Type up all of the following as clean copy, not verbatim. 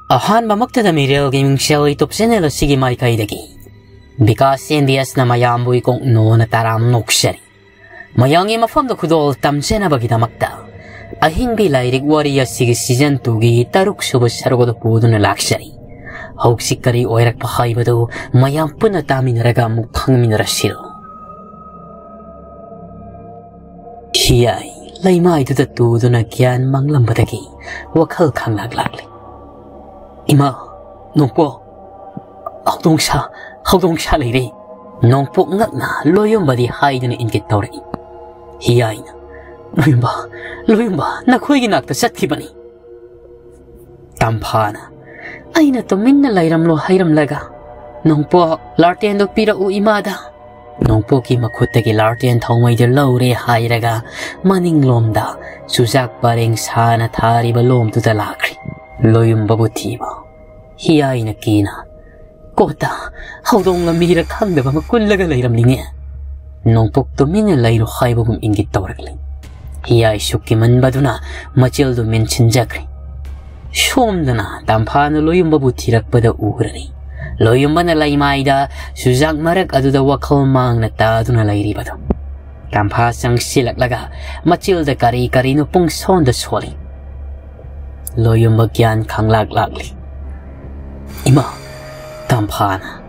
ꯑꯍꯥꯟꯕꯃꯛꯇꯗ ꯃꯤꯔꯦꯜꯒꯤ ꯃꯤꯡꯁꯦꯜ ꯌꯨꯇꯨꯕ ꯆꯦꯅꯦꯜ ꯑꯁꯤꯒꯤ ꯃꯥꯏꯀꯩꯗꯒꯤ ꯕꯤꯀꯥꯁ ꯑꯦꯟꯗꯤꯌꯁꯅ ꯃꯌꯥꯝꯕꯨ ꯏꯀꯣꯛꯅꯣꯅ ꯇꯔꯥꯝ ꯅꯣꯛꯆꯔꯤ ꯃꯌꯥꯝꯒꯤ ꯃꯐꯝꯗ ꯈꯨꯗꯣꯜ ꯇꯝꯖꯅꯕꯒꯤꯗꯃꯛꯇ ꯑꯍꯤꯡꯕꯤ ꯂꯥꯏꯔꯤꯛ ꯋꯥꯔꯤ ꯑꯁꯤꯒꯤ ꯁꯤꯖꯟ 2ꯒꯤ 6ꯁꯨꯕ ꯁꯔꯨꯛ ꯑꯗꯨ ꯄꯨꯗꯨꯅ ꯂꯥꯛꯆꯔꯤ ꯍꯧꯖꯤꯛ ꯀꯔꯤ ꯑꯣꯏꯔꯛꯄ ꯍꯥꯏꯕꯗꯨ ꯃꯌꯥꯝ ꯄꯨꯟꯅ ꯇꯥꯃꯤꯟꯅꯔꯒ ꯑꯃꯨꯛ ꯈꯪꯃꯤꯟꯅꯔꯁꯤꯔꯣ ꯍꯤꯌꯥꯏ ꯂꯩꯃꯥꯏꯗꯨꯗ ꯇꯨꯗꯨꯅ ꯒ꯭ꯌꯥꯟ ꯃꯥꯡꯂꯝꯕꯗꯒꯤ ꯋꯥꯈꯜ ꯈꯪꯂꯛꯂꯤ Ima, nongpo, hawdongsa leire. Nongpo ngakna loyombadi haiduna inkit tawri. Hiyaina, loyomba, nakhoigi nakta satkibani. Tamphana, aina tuminna layramlo hayramlaga. Nongpo larten do pira u imada. Nongpo ki makhutagi larten thawmaida lawre hayraga maning lomda sujak pareng sana thariba lom tuda lakri. Loyomba butiba. Hiyaina kina. Kota, hawdong la mira khangdaba makullaga layramlinge. Nongpok tumina layro haybagum ingit tawragli. Hiyai shukiman baduna machil do menchinjakri. Shomdana tamphana loyomba butirakpada urari. Loyomba na laymaida sujak marak aduda wakal mangna taduna layribado. Tampha sang silaklaga machil da kari no pung sonda swali. Loyomba gyan khanglakli. Ima, tamphana.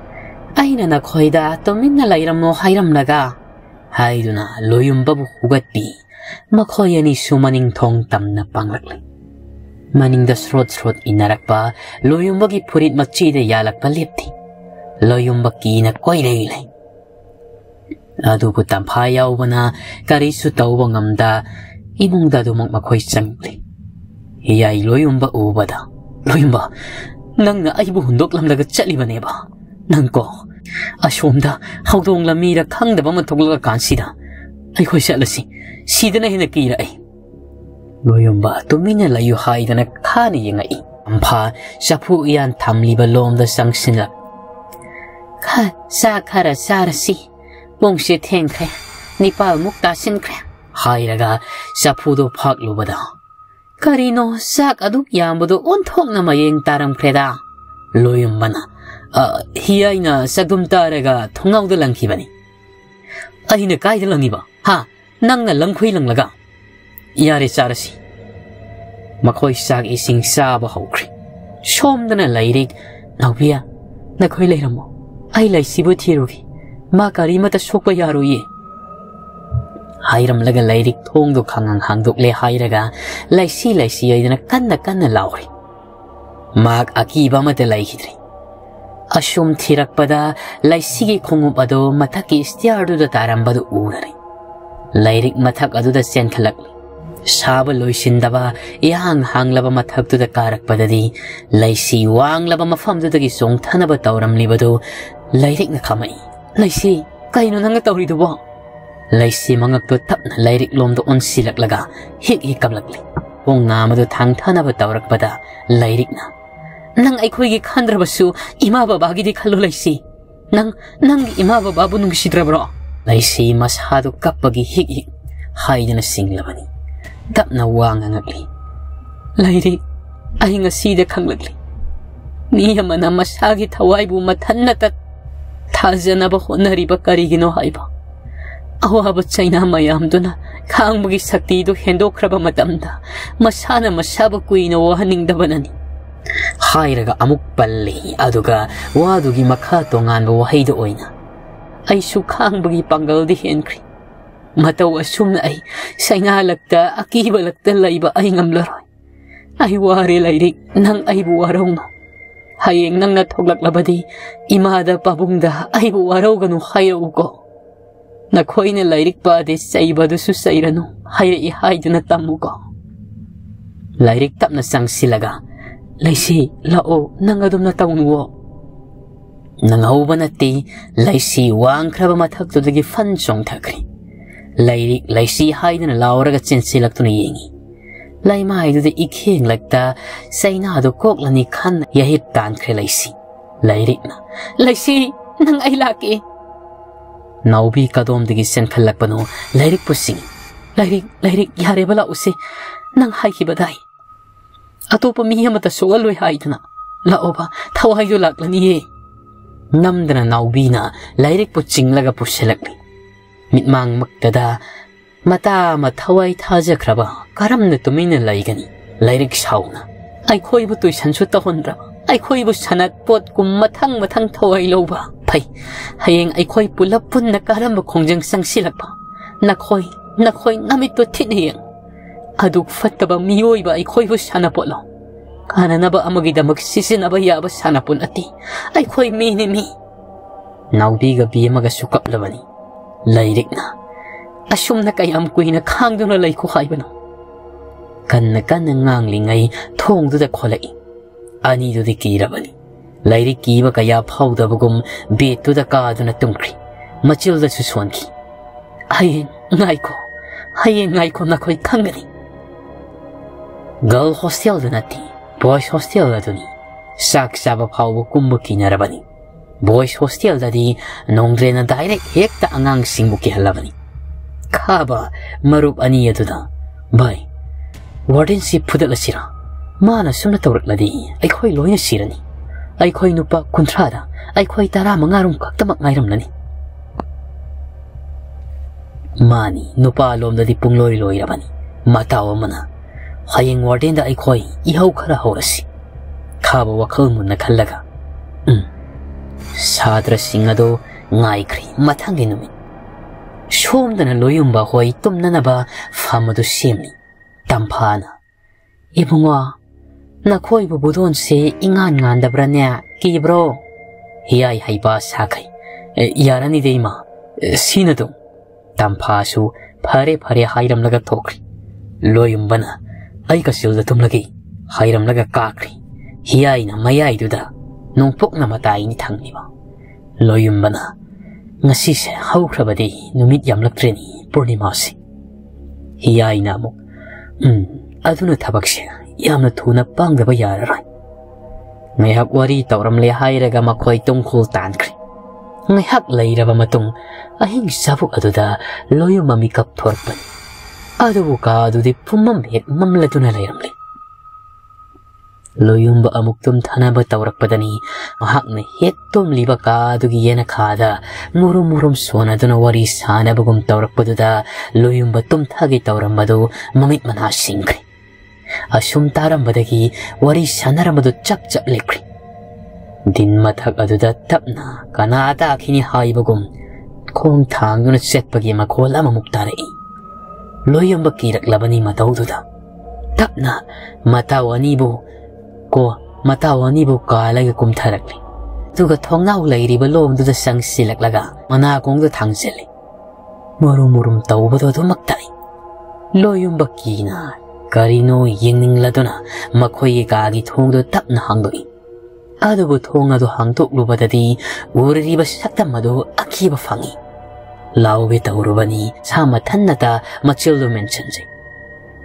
Aina na khoida tuminna layramno hayramlaga. Haiduna loyomba bu hugatpi. Makhoyani sumaning thong tamna panglakli. Maning da srot inarakpa loyomba ki purit machide yalakpa lipti. Loyomba ki na koilay. Adubu tampha yawbana karisu tawba ngamda imungda dumang makhoy sangli. Hiyay loyomba ubada. Loyomba, nang na aibu hundok lamlaga chalibaneba. Nang ko, asomda hawdong lamira khangdaba matuglaga kansida. Ay koy salasi, sida na hinakira ay. Loyomba tumina layo haidana khani yengai. Ampha sapu iyan tamliba lomda sangsinlak. Kha sa khara sarasi, bongsi thengkre, nipal mukta sinkre. Hairaga sapu do phak lubada. Karino sak aduk yambudo unthok na mayeng taram kreda. Loyombana, hiyaina sagum taraga thongaw da langkibani. Ahina kaida langiba, ha, nang na langkhoy langlaga. Yare sarasi. Makhoy sak ising saba hawkri. Shomdana layrik, nawbiya, nakhoy layramo. Ay laysibu thirugi, makari mata sokpa yaruye. Hayram laga layrik thong do khangang hangdok le hayraga laisi aydana kanna lauri. Mak akiba mata laikhidri. Ashum thirakpada laisi gi khongup ado mathaki stiar du da tarambadu urari. Layrik mathak adu da senkhalakli. Saba loisindaba yang hanglaba mathak du da karakpadadi laisi wanglaba mafam du da gi song thanaba tawramlibadu layrik na khamai. Laisi kaino nanga tawridu ba? Laisi mangakto tapna layrik lomdo on silaklaga hik kablakli. Pong nga mado thang thanaba tawrakpada layrik na. Nang aikhoigi khandrabasu ima babagi di khallo laisi. Nang ima bababu nungsidrabro. Laisi mashadu kappagi hik haidana singlabani. Tapna wangangakli. Layrik ay nga sida khanglakli. Niya mana masagi thawaibu mathannatat thajanaba honariba karigino haiba. Awaba China mayamduna khangbugi sakti do hendokraba matamda masana masaba kuina wahaningdabanani. Hairaga amuk palli aduga wadugi makha tonganba wahayda oina. Ay su khangbugi panggal di henkri. Mataw asumna ay sayngalakta akibalakta layba ay ngamlaroy. Ay wari layrik nang ay buwaraw no. Hayeng nang natuglaklabadi imada pabungda ay buwaraw ganu hayaw ko. Nakhoy na layrik pa de saibado su sayrano hayra haiduna tamuko. Layrik tap na sang silaga. Laysi lao nangadum na taunwo. Nangaw na ti laysi wang kraba mathak to dagi fan chong thakri. Layrik laysi haiduna lauraga chinsilak to na yengi. Layma haidu de ikheng lagta saynado koklani khan yahit tan kre laysi. Layrik na. Laysi nang ay laki. Naubi kadom digi sen khalakpano layrik pusing. Layrik yare bala use nang hai ki badai. Atopa miya mata sogaloi haidana. Laoba, thawai do laklani. Namdana naubina, lairik po chinglaga po silakli. Mitmang magdada, mata mathawai thajakraba, karam na tumina laigani, lairik sauna. Ay ko'y buto'y sansuta honraba. Ay ko'y bu sanat pot kung matang thawai loba. Pay, hayeng ay ko'y pulapun na karamba kongjang sang silakpa. Nakoy namito tiniyang. Aduk fataba miyoy ba ay ko'y bu sanapolo. Kana na ba amagida magsisinabaya ba sanapon ati? Ay ko'y minimi. Naubiga biya magasukap labani. Lairik na. Asyum na kayam ko'y nakhangdo na lay ko kay bano. Kan ngangling ay thong do da kolai. Ani do di kirabani. Lairik kiba kaya phawda bugum bet do da ka do na tungkri. Machil da suswanki. Hayeng ngai ko na ko'y kangani. Girl hostel do nati. Boys hostel da do ni. Sak saba phawbo kumbo kinarabani. Boys hostel da di nongre na direct hekta angang singbuki halabani. Kaba marup ani do da. Bye. Warden si pudala sira. Mana sumna tawrak ladi. Ay ko'y loya sirani. Ay ko'y nupa kontrada. Ay ko'y tara mangarong kaktamak ngayram lani. Mani nupa alom da di pung loy rabani. Matawa mana. Hayeng warden da ay ko'y ihaw kara hawrasi. Kaba wakal mo na kalaga. Sadra singado ngay kri matangin numin. Shom da na loyong ba ko'y tumna na ba famado simni. Tampana. Ibunga, nako'y bubudon si ingan dabra niya, kibro. Hiyay hayba sakay. Yara ni Dayma, sino dong? Tampasu, pare hayram laga tokri. Loyong bana, ay kasil da tumlagi, hayram laga kakri. Hiyay na mayay duda, nung pok na matay ni tangni ba. Loyong bana, ngasise hawkrabadi, numit yamlak ni Purnimasi. Hiyay na mo. Aduna tabak siya, yamna tuna pang daba yararay. Ngayhak wari tawram lehayraga makoy tungkol tankri. Ngayhak layraba matong ahing sabuk aduda loyo mamikap torpan. Adu ka adu di pumamhek mamlado na layramli. Loyong ba amuktum tanaba tawrak padani, mahak na hetom liba ka adu giyana kada, murum sona duna wari sana bagum tawrak paduda, loyong ba tumtagi tawram bado mamit manasingkri. Asyum taram badagi wari sanaram bado chap lekri. Din matak aduda tapna, kanata akini hai bagum, kong tang duna set pagi makola mamuktarai. Loyong ba kirak labani mataw duda. Tapna, matawani bo, ko matawani bu kalaga kumtharakli. Tuga thongnaw layriba lom duda sang silaklaga mana kong du thangselli. Murum tawbado du magtay. Loyong bakina karino yingning laduna makoy kagi thong du tapna hangdoi. Ado bu thong adu hangtok lubadadi uririba saktamado akiba fangi. Lawe tawrubani sama tannata machildo mentionje.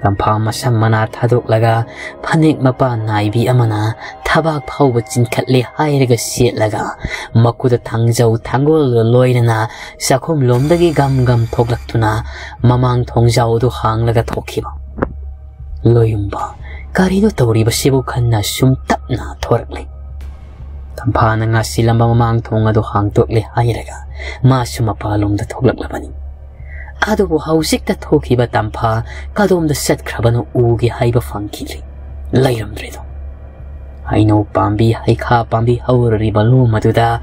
Kampang masam mana thaduk laga panik mapa naibi amana tabak phawba chinkat le hairaga siet laga makuda thangjau thangol loirana sakhum lomdagi gam thoklaktuna mamang thongjau du hanglaga thokhiba loyumba karido tawriba sibu khanna sum tapna thorakle kampana nga silamba mamang thonga du hangtok le hairaga masuma palomda thoklaklabani Adubo hausik da thokiba tampa kadom da set krabano ugi haiba fangkili. Layram dredo. Aino pambi haika pambi haurriba lumaduda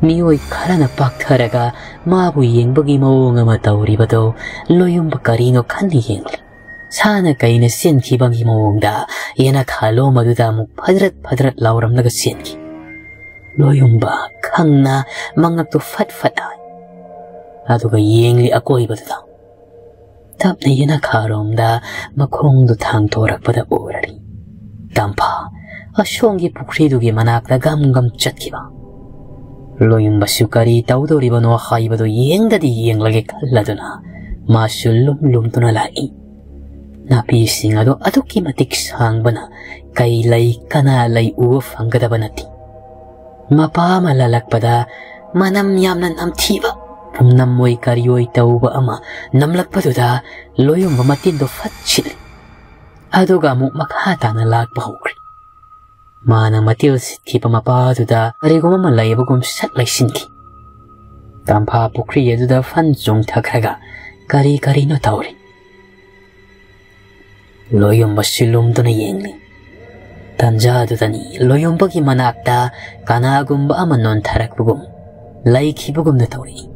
miyoy karana paktaraga mabu yengbagi maunga matawriba do loyong bakarino kandi yengli. Sana kaina sienki bangi maungda yana kalo maduda mu padrat lauram naga sienki. Loyong ba kangna mangak to fat ay. Aduga yengli akoy badada. Tapna yana karomda makong do thang torak pada orari. Tampa, asyongi pukridugi manakla gam chatkiba. Loyong basukari tawdoriba no haiba do yengda di yenglagi kalladuna masulum to na lai. Napising ado aduki matik sang bana kay lay kanalay uwaf ang gadabanati. Mapa malalakpada manamyam na namtiba. Namoy karyoy tauba ama namlakpaduda loyong mamatin do fatchil. Ado gamuk makhata na lagpahukri. Mana matil sithi pamapa duda arigoma malay bagum sat lai sinki. Tampa pukri duda fan jong thakhaga kari no tauri. Loyom basilum duna yengli. Tanja dudani loyom bagi manakta kanagumba amanon tharak bugum. Lai ki bugum na tauri.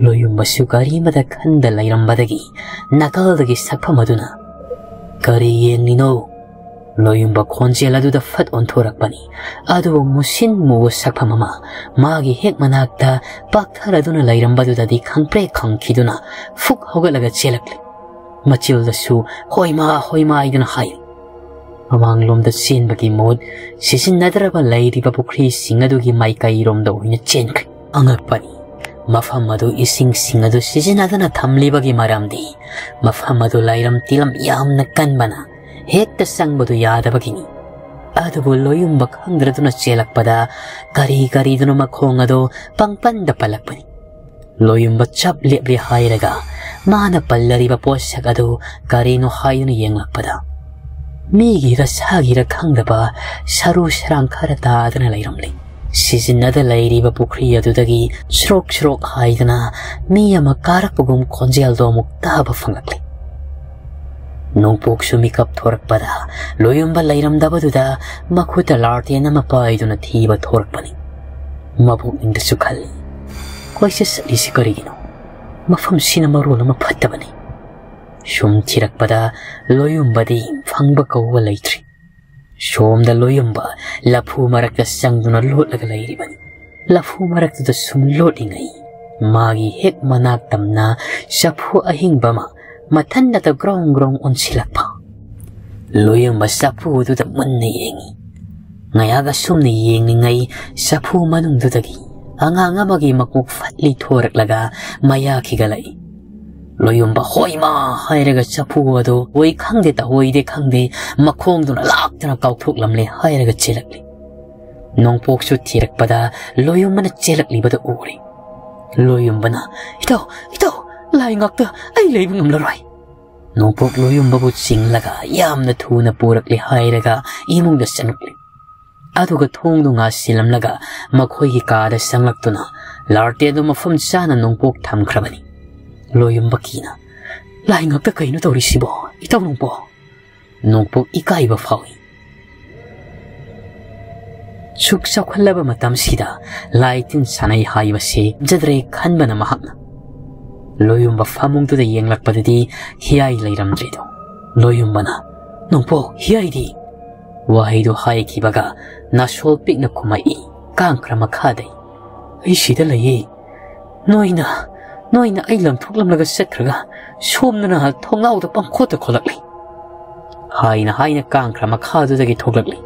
Loyom basu kari mada khanda lairam badagi nakal dagi sakpa maduna. Kari yengli no. Loyum ba khonjela duda fat on thorak bani adu musin mu sakpa mama magi hek manakta pakthara duna lairam baduda di khangpre khangkhiduna fuk hogalaga chelakle machil da su hoima iduna hai amang lom da sin bagi mod sisin nadra ba lairi ba pukri singadu gi mai kai rom da oina chenkri angak pani mafam adu ising singadu sisin adana thamli bagi maramdi mafam adu lairam tilam yamna kanbana hekta sangbadu yadabagini adubu loyum bakhangraduna chelakpada kari duna makhong ado pangpanda palakpani loyum chap lepri hairaga mana pallari ba posak ado kari no hayuna yenglakpada migi rasagi ra khangdaba saru sarang kharata adana lairamle sisinada lairi ba pukri adudagi shrok haidana miyama karakpugum konjel do mukta ba fanglakle Nongpok sumikap thorak pada loyum ba lairam dabaduda makhuta lartian na mapaiduna thiba thorak pani mabuk ingda sukhal koise sali sikarigino mafam sinamaro na maphattabani shum thirak pada loyum badi phangba kawwa laitri shom da loyum ba laphu marakta sangduna lotlaga lairi bani laphu marakta sum lotingai magi hek manak tamna saphu ahing bama Matanda ta grong on silakpa. Loyong masapu du da munna yengi. Ngayaga sumna yengi ngay sapu manung dudagi. Anga magi makuk fatli thorak laga maya kigalay. Loyong ba hoy ma hayraga sapu ado hoy khangde ta hoy de khangde makhong du na lak ta kauthuk lamle hayraga chelakli. Nong pok su tirak pada loyong mana chelakli bada uri. Loyong bana ito lai ngakta ay leibang amlaroy. Nongpok loyong babut singlaga yam na thuna purakli hayraga imong da sanukli. Aduga thongdo nga silamlaga makhoy ki kada sanglaktuna larte do mafam sana nongpok thamkrabani. Loyong bakina lai ngakta kaino tawri sibo itaw nongpo. Nongpok ikaiba fawi. Suk sakwalaba matam sida laitin sanay haibasi jadre khanbana mahakna. Loyum ba famung tu da yenglak padadi hiyai lairam drido. Loyum bana nongpo hiyai di. Wahai do hai ki baga na shol pik na kumai kangkra makhaday. Ay sida layi. Noina ay lam thuklam laga setraga shom na thongaw da pangkhota kholakli. Hai na kangkra makhadu dagi thoklakli.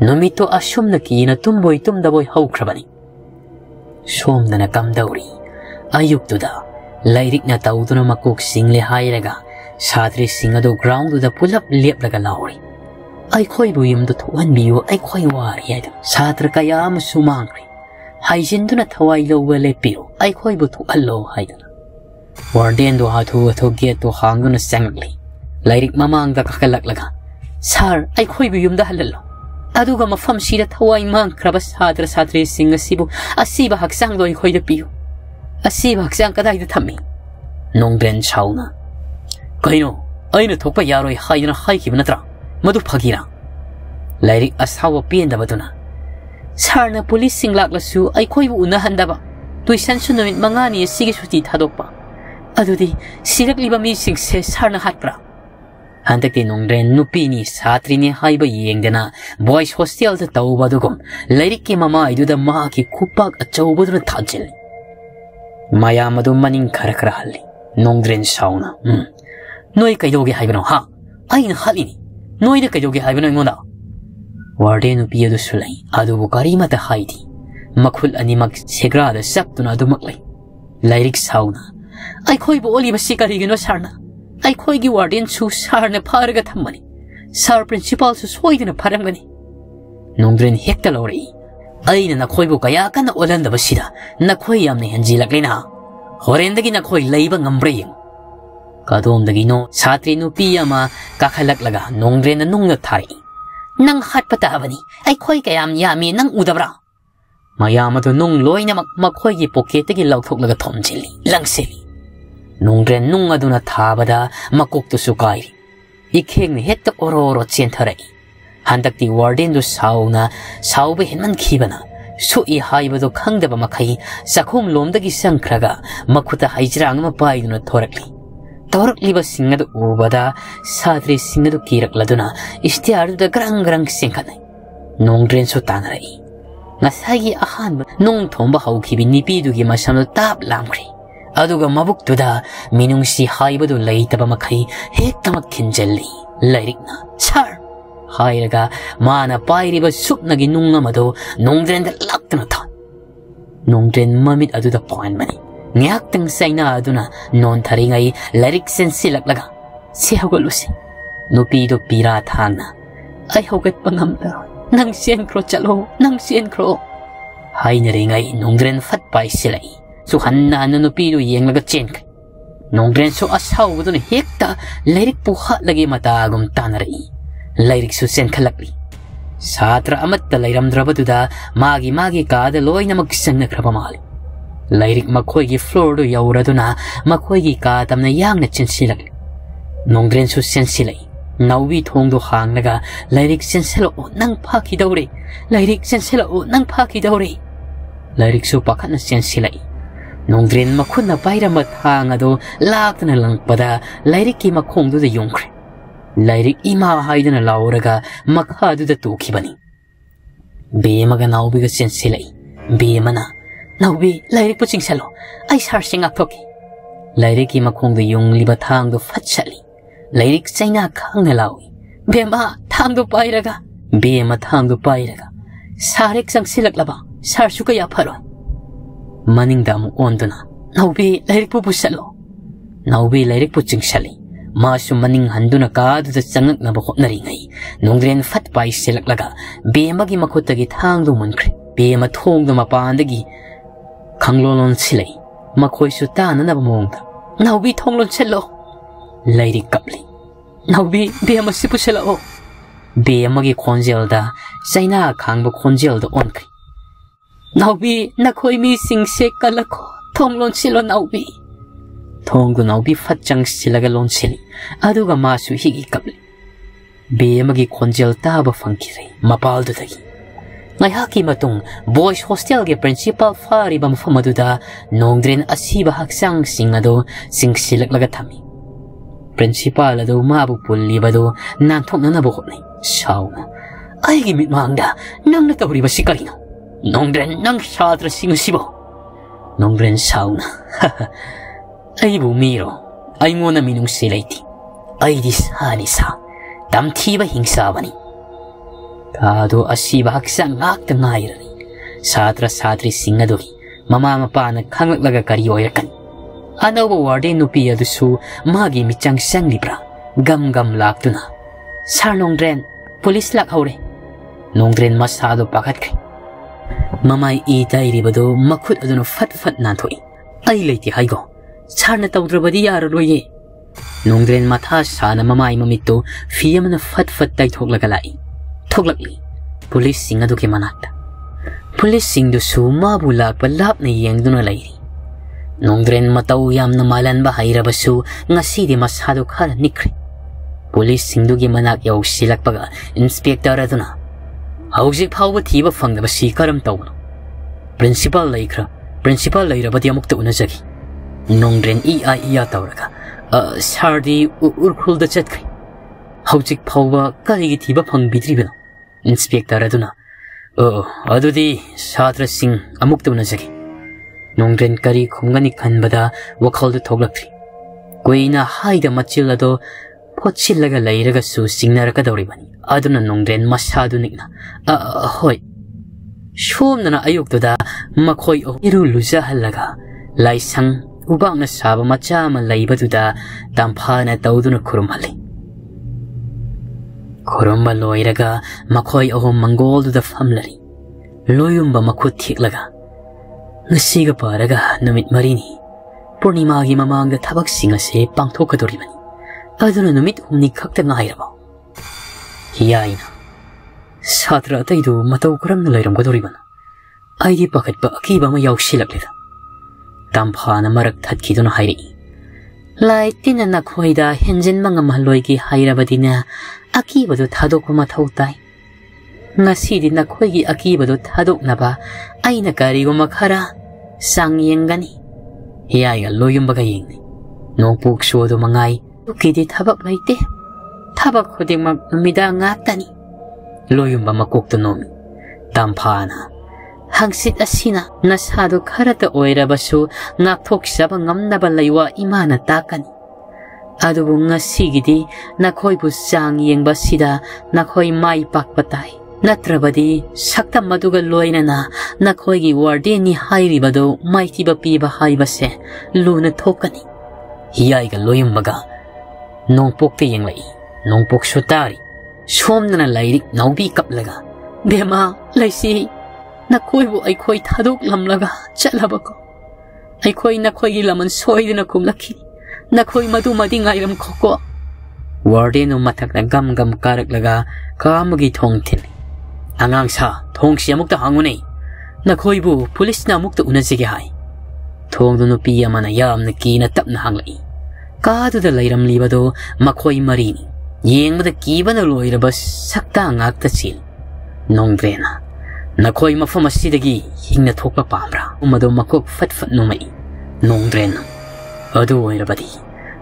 Nomito ashum na ki na tumboy tumdaboy hawkrabani. Shom na kamdawri. Ayuk tuda, lairik na taudo na makuk single hayraga, satri singado ground da pulap lep laga lauri. Ay koy buyum do tuwan biyo ay koy wari ayda. Satra kaya sumangri. Haisin do na taway lo wale piro, ay koy butu alo hayda. Warden do hatu get to hang do na sangli. Lairik mamang da kakalak laga. Sar, ay koy buyum da halalo. Aduga mafam sida taway mang krabas satri singa sibo, asiba haksang do ay koy da piyo. Asiba haksang kaday da tami. Nongren chauna. Kaino, ay na thokpa yaroy hay na hay ki banatra. Madu phagira. Lairik asawa pienda baduna. Sar na police singlak lasu ay koy bu unahan daba. Tuisan su namit mangani sige suti thadokpa. Adudi silak liba mi singse sar na hatpra. Hantak ti nongren nupi ni satri ni hay ba yengdana boys hostel ta tawba dugum. Lairik ki mama idu da ma ki kupak achawba duna thajil. Maya madu maning karakara halli. Nongren sauna. Noi kaidoge haibano ha. Ay na halini. Noi da kaidoge haibano ngona. Warden upiya do sulay. Adu bukari mata haidi. Makul animag segrada saktuna adu maklay. Lairik sauna. Ay koy bu oli masikari gino sarna. Ay koy gi warden su sarna paraga thammani. Sar principal su soidina parangani. Nongren hekta lori. Ay na nakoy bu kaya ka na ulan da basida. Nakoy yam na hanjilak lina. Horendagi nakoy laibang ambrayang. Kadom dagi no satri no piyama kakalak laga nongren na nung na tari. Nang hat patabani, ay koy kayam yami nang udabra. Mayamado nung loy na makoy gi pokete gi lauthok laga thomjili, langsili. Nung ren nung aduna thabada makok tu sukai. Ikheng ni het oro chentharai. Handakti warden du sauna, sauba hinman khibana. Su I haibado khangdaba makai, sakhum lomdagi sangkraga, makuta haijrang mapaiduna thorakli. Thorakliba singadu ubada, sadri singadu kirakladuna, istiaru da grang singkanai. Nung ren su tanarai. Ngasagi ahan nung thomba haukibi nipidugi masamdo tap lamkri. Aduga mabuktuda minungsi haibadu laitaba makai hektamak kinjalli. Lairikna, sar! Hairaga mana pairiba supnagi nung amado nungdren da laktana than. Nungdren mamit aduda point mani. Ngayaktang sayna aduna non taringai lairik sensilaklaga. Siyawalusi. Nupido pira thangna. Ay hogat pangamla. Nang sienkro chalo, nang sienkro. Hay naringay nungdren fatpay silay. Suhan na nupido yeng laga chenk. Nungdren so asaw do ni hekta lairik puha lagi matagum tanarai. Lairik su sen khalakli. Satra amat talairam drabaduda magi kada loy na magsang na krapamali. Lairik makoy gi floor do yauraduna makoy gi ka tam na yang na chinsilakli. Nungdren su sen silay. Nauwi thong do hang naga lairik sen selo nang phaki daure. Lairik sen selo nang phaki daure. Lairik su pakat na sen silay. Nungdren makun na bayra mathang ado lak na lang pada lairik ki makong do da yungkre. Lairik ima haida na lauraga makha do da tuki bani. Bemaga naubi ga sen silay. Bemana. Naubi lairik po ching selo. Ay sar singak toki. Lairik ki makong do yung liba thang do fatsali. Lairik sayna kang na lawi. Bema thang do bayraga. Bema thang do bayraga. Sarik sang silak laba. Sar sukaya paron. Maning damu onduna. Naubi lairik po pusalo. Naubi lairik po chingsali. Masu maning handuna kaadu da sangak na bakot na ringay. Nungdren fatpay silaklaga. Bema gi makotagi thang do munkri. Bema thong do mapandagi. Kanglolon silay. Makoy sutana na bamongda. Naubi thonglon silo. Lairik kapli. Naubi bema sipu sila o. Bema gi konjelda. Sayna kangbo konjelda onkri. Naubi nakoy mi singse kalako thonglon silo naubi. Thongdo naubi fatchang silaga lon sili. Aduga masu higi kapli. Bema gi konjel taba fangkire. Mapaldo dagi. Ngayhaki matung boys hostel ge principal fari bam famaduda nongdren asiba haksang singado singsilak laga thami. Principal ado mabu pulli bado nanthok na nabukot nay. Sauna. Ay gimit maangda nang natawri ba si Karino. Nongdren nang satra sinusibo. Nongdren sauna. Ay bumiro. Ay mo na minung silayti. Ay disanisa. Damtiba hingsabani. Kado asiba haksang akta ngayrani. Satra satri singadogi. Mamamapa na kanglaglaga karyoyakan. Ano ba warden nupi adusu magi michang sang libra. Gam lak na. Sar Nongdren, pulis lak haure. Nongdren masado pakat kay. Mamay itay ribado makut aduna fat nantoy. Ay layti haygo. Sar na tawdrabadi yararoye. Nongdren mata sana mamay mamito fiyam na fat tay thoklagalai. Thoklakli. Pulis singado ki manakta. Pulis sing dusu mabulak palap na iyang duna layri. Nongdren mataw yam na malan bahayra basu ngasi di masado kala nikri. Pulis singdo gi manak yaw silak paga inspektor aduna. Hausik pauba tiba fangda basi karam tawno. Principal layra bati amuk tauna jagi. Nongdren iya tawraga. Sardi urkhul da chatkri. Hausik pauba kaligi tiba fang bidribano. Inspektor aduna. Adudi satra sing amuk tauna jagi. Nongdren kari khungani khanbada wakhaldu thoglakri. Koina haida machilado pochillaga layraga su singnaraka dawribani. Aduna Nongdren masadu nikna. Hoy. Shomnana ayukduda makoy o iru luzahallaga. Laisang ubang na saba machama laybaduda tampana tawduna kurumhali. Kurumba loiraga makoy o mangolduda famlari. Loyumba makutiklaga. Ngasiga paraga numit marini. Purnimagi mamangda tabak singase pangthokadoribani. Aduna numit humni kakta ngayrabo. Hiyaina. Satra ataidu matau karamna lairamgadoribana. Aidi pakatpa akiba ma yausilakleda. Tamphana marak thatkiduna hairi. Laitina nakhoida henjin mangamhaloigi hairabadina akibadu thadokpa mathau tai. Ngasidi nakhoigi akibadu thadoknaba aina kariguma khara sangyengani. Hiyaiga loyumbaga yengni. Nongpuk suodu mangai tukidi thabak laite. Thabak khudingmak numida ngaktani. Loyumba makokto nomi. Tamphana hangsit asina nasado kharata oirabasu ngakthokisaba ngamnaba laiwa imana takani. Adubu ngasigidi nakhoibu sang yengba sida nakhoi mai pakpa tai. Natrabadi sakta maduga loinana nakhoigi wardeni hairibado maitiba piba haibase luna thokani. Hiyaiga loyumbaga nongpokte yenglai. Nongpok sutari. Somnana lairik naubi kaplaga. Bema laisi nakhoibu aikhoi thadok lamlaga chalabako. Aikhoi nakhoigi laman soidina kumlakini. Nakhoi madu madi ngairam khoko. Wardenu mathakna gam karaklaga kamagi thongthil. Angang sa thongsi amukta hangune. Nakhoibu police na amukta unasige hai. Thongdu nupi amana yamna kina tapna hanglai. Kaduda lairam libado makhoi marini. Yengmada kibana loiraba sakta ngakta sil. Nongdrena. Nakhoi mafam asidagi hingna thokpa pamra. Umado makok fatfat numai. Nongdrena. Adu oirabadi.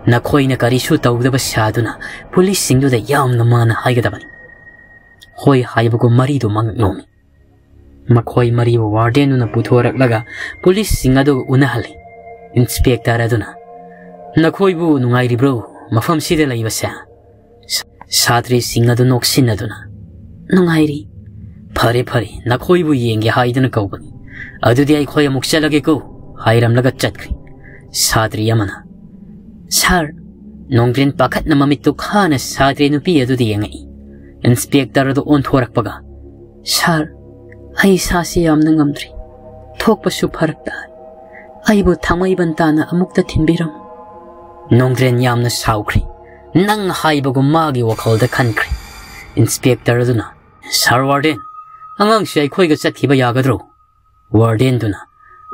Nakhoi na karisu tawdaba saduna police singdu da yamna mana haigadabani. Hoi haibago marido mangnomi. Makhoi maribo wardenu na puthorak laga police singado unahali. Inspector aduna. Nakhoi bu nungai ribro mafam sida laibasa. Satri singado noksinaduna. Nungairi. Pare nakhoibu yenge haidana kaubani. Adudi ai khoya mukchalage ko hairam laga chatkri. Satri yamana. Sir, nongdren pakat na mamito khana satri nupi adudi yengai. Inspector ado on thorakpaga. Sir, ai sasi yamna ngamdri. Thokpa su pharakta. Aibu thamai bantana amukta thinbiram. Nongdren yamna saukri. Nang haibago magi wakhalda khankri. Inspector aduna. Sir Warden, angang siya aikhoiga chatkiba yagadro. Warden duna.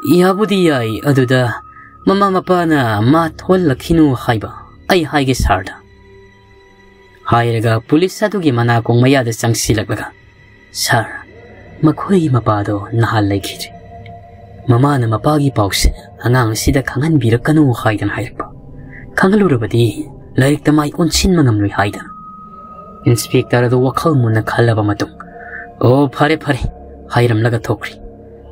Yabudi yai aduda mama mapana mathol lakhinu haiba. Ay haige sarda. Hairaga police adugi mana kong mayada sangsilaglaga. Sir, makhoi mapado nahal laikhidri. Mama na mapagi pause angang sida kangan birakanu haidan hairpa. Kangalurabadi lairik tamay onsin mangamloy haidan. Inspector ado wakhal muna khalaba matung. Oh pare hairam laga thokri.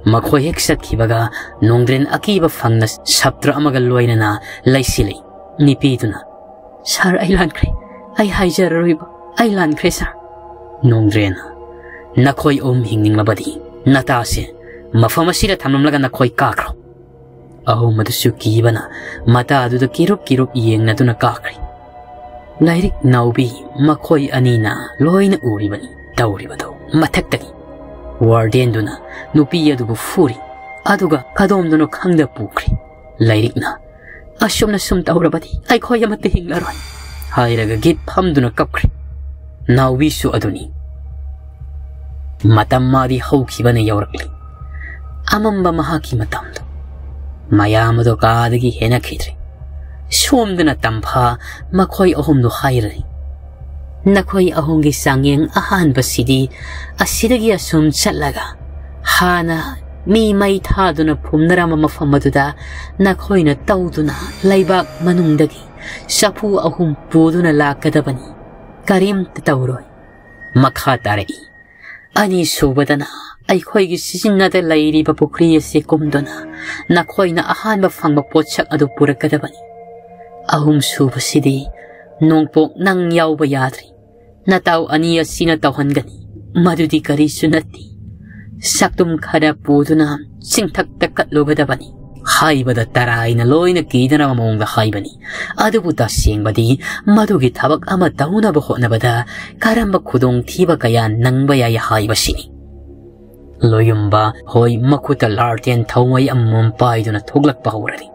Makhoi heksat kibaga nongdren akiba fangna saptra amaga loina na laisili nipiduna. Sir ay lankre. Ay haijaroiba. Ay lankre sir. Nongdren nakhoi hingning mabadi. Natase mafamasira thamlam laga nakhoi kakro. Aho madusu kibana mata aduda kiruk iyeng na duna kakri. Lairik naubi makhoi anina loina uribani tauribado mathaktagi. Warden duna nupi adubu furi aduga kadomdano khangda pukri. Lairik na asumna sum taurabadi aikhoi amate hinglaroi. Hairaga git phamduna kapkri. Naubi su aduni. Matam madi haukibana yaurakli. Amamba mahaki matamdo. Mayamado kaadagi hena khidri. Somdana tampha makhoi ahomdo hairani. Nakhoi ahongi sangyeng ahan basidi asidagi asum chatlaga. Hana mi mai thaduna phumnarama mafamaduda nakhoi na tawduna laibak manungdagi sapu ahum puduna lakadabani. Karim tatawroi. Makha tarai. Ani subadana aikhoi sisinada lairiba pukri se kumdona nakhoi na ahan ba phangba potsak adu purakadabani. Ahum subasidi nongpok nang yauba yadri. Nataw aniya sina tawhangani. Madudi kari sunati. Saktum kada puduna singtak takat logadabani. Haibada taray na loy na kidana mamongda haibani. Adubuta singbadi madugi tabak ama dauna baho na bada karamba kudong tiba kaya nang bayaya haibasini. Loyumba hoy makuta lartian taway among paido na tuglak pahurari.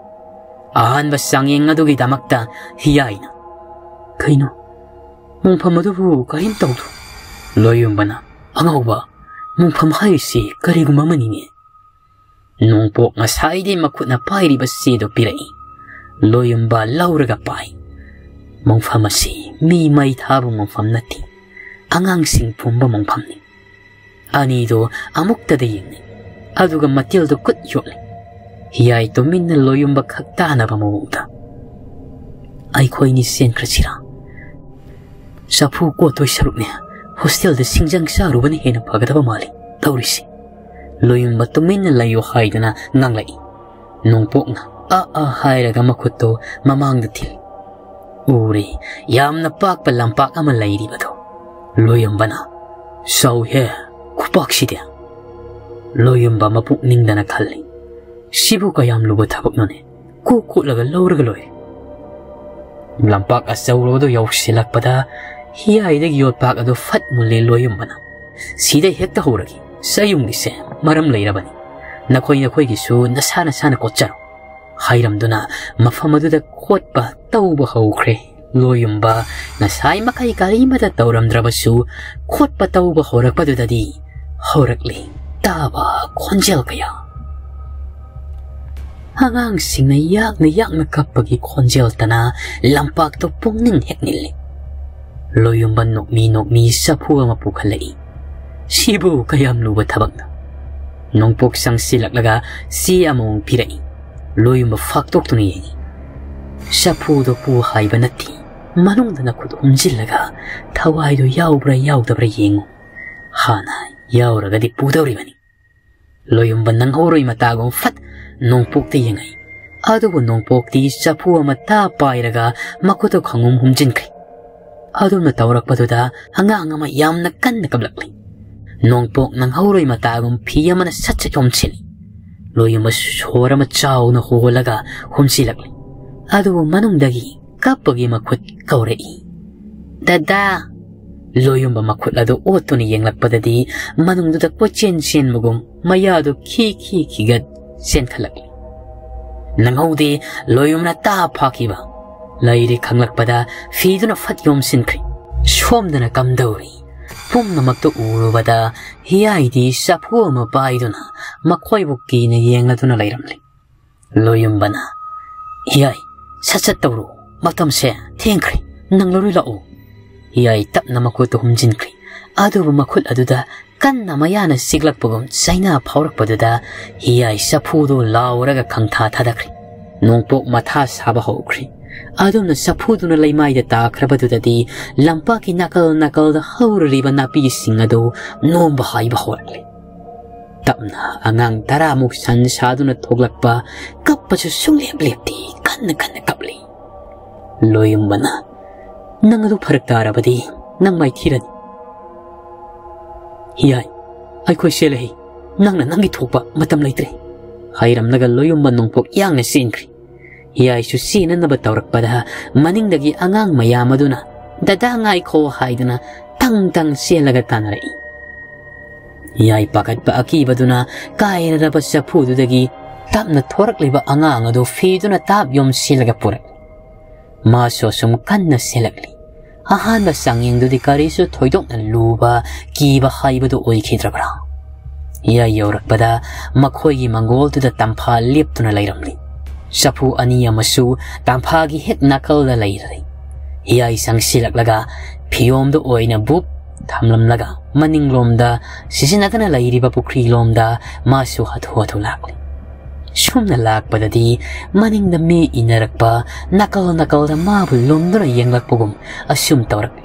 Ahan ba sangyeng adugi damakta hiyay na. Kaino, mong pamadubu karin tawdo. Loyumba na angauba mungpham haisi kariguma manine nongpok ngasai de makut na pairi ba se do pirai loyumba lauraga pai mongpham asi mi mai thabu mongpham nati angang sing phumba mongpham ni ani do amukta de yingni aduga matil do kut yole hiyai to min loyumba khakta na ba mawda ai khoi ni sen krachira sapu ko toy saruk ne hostel de singjang sa rubani hena phagada mali taurisi loyumba to min layo haidana nganglai nongpok na a hairaga makutto mamang da til uri yamna pak pa lampak ama lairi bado loyumba na sau he kupak sidia loyumba mapuk ningdana khalli sibu kayam lubo thabak none ku laga lawraga loy lampak asawro do yawsilak pada hiyai de yot pak ado fat mulle loyumba na sida hekta horagi sayung gise maram leirabani nakoi gi su nasana sana kocharo hairamduna mafamadu da khotpa tauba haukhre loyumba nasai makai kari mata tauramdrabasu khotpa tauba horakpadu dadi horakli taba khonjel kaya hangang singna yak na kapagi khonjel tana lampak to pungning heknili loyumba nokmi sapu ama pukhalai sibu kayam luba thabakna nongpok sang silaklaga si among pirai loyumba faktok tuni yengi sapu do pu haiba nati manung dana khud umjillaga thawai do yaubra yaudabra yengu hana yauraga di pudawri bani loyumba nang horoi matagong fat nongpok te yengai adubu nongpok ti sapu amata pairaga makoto khangum humjinkri adumna tawrakpaduda hangang ama yamna kanna kablakli nongpok nang horoi matagong phiyamana satcha yomchili loyumba sorama chawna holaga humsilakli adu manungdagi kapagi makhut kaurei dada loyumba makhut adu otuni yenglakpadadi manungduda kochen chen mugum mayadu ki gat sen khalakli nanghaude loyumna ta phakiba lairi khanglakpada fiduna fat yomsinkri somdana kamdauri pumnamakto urubada hiyai di sapu ama paiduna makhoi bukki na yengladuna lairamli loyumbana hiyai sachat tawru matamse thengkri nanglori lao hiyai tapna makuto humjinkri adubu makhut aduda kanna mayana siglakpagum saina phaurakpaduda hiyai sapu do lauraga khangtha thadakri nongpok matha saba hokri adumna sapuduna laimaida takrabadudadi lampaki nakal da haurriba napi singado nomba haiba horakli tapna angang taramuk san saduna thoglakpa kappachu sunglep lepti kanna kapli loyumbana nangadu pharak tarabadi nangmai thirani hiyai aikhoi selehi nangna nangi thokpa matam leitre hairamnaga loyumba nongpok yangna sinkri hiyai su sina na batawrak pada maning dagi angang mayamaduna dada ngai ko haiduna tang selaga tanarai hiyai pakat ba akibaduna kaira da basa phudu dagi tapna thorak leba angang ado fiduna tap yom selaga purak ma so sum kanna selakli ahan ba sanging du di karisu thoidok na luba kiba haibadu oikidrabra hiyai yorak pada makhoi gi mangol tu da tampha leptuna lairamli sapu aniya masu tampagi hek nakal da lairari hiyai sang silaklaga phiyom do oina bup thamlam laga maning lomda sisinatana lairiba pukri lomda masu hathu lakli shumna lakpadadi maning da mi inarakpa nakal da mabu lomdura yenglakpugum asum tawrak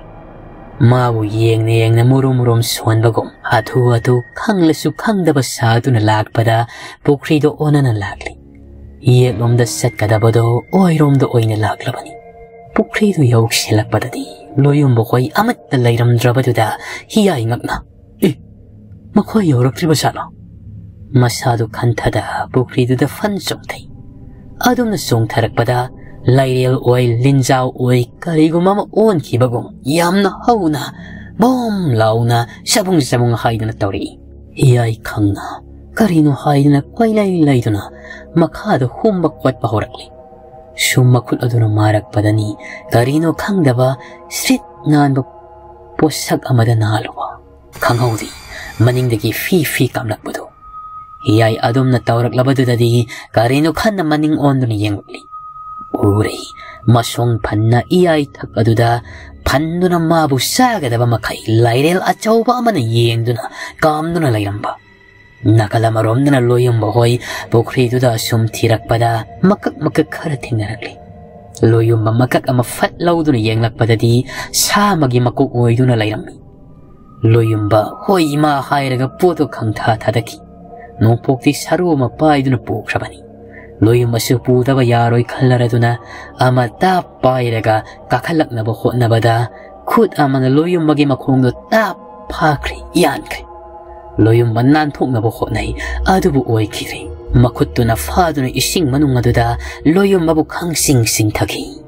mabu yengna murum sonbagum hathu khanglasu khangdaba saduna lakpada pukri do onana lakli yek lomda satkadabado oiromda oina laklabani pukridu yawksilakpadadi loyumba khoi amatta lairamdrabaduda hiyai ngakna makhoi yawraktriba sala masadu khanthada pukriduda fan chongthai adumna songtharakpada lairel oi linjau oi karigumama onkibagum yamna hauna bom launa sabung haidana tawri hiyai khangna karino haidana koilai laiduna makhada humba kwatpa horakli shumma khul aduna marak padani karino khangdaba srit nanba posak amada nalwa khanghaudi maningdagi fi kamlakbado. Hiyay adom na tawraklabadudadi karino kanna maning onduni yengli. Uri, masong panna iyay tagaduda pandu na mabusagadaba makay layrel at chawba man yengdo na kamdo na layramba. Nakalamarom na loyong bahoy bukrido da sumtirakpada makakarating naragli. Loyong mamakak ama fatlaw do na yenglakpada di sa magimakukoy do na layrammi. Loyong ba hoy mahayraga puto kang tatadaki. Nung pokti saru mapay do na pukrabani. Loyong masupuda ba yaroy kalarado na ama tapayraga kakalak na bako na bada kud ama na loyong magimakong do tapakri yan kay. Loyong manantok na bako na adubo oy kiri. Makut do na fado na ising manung aduda loyong mabukang sing tagi.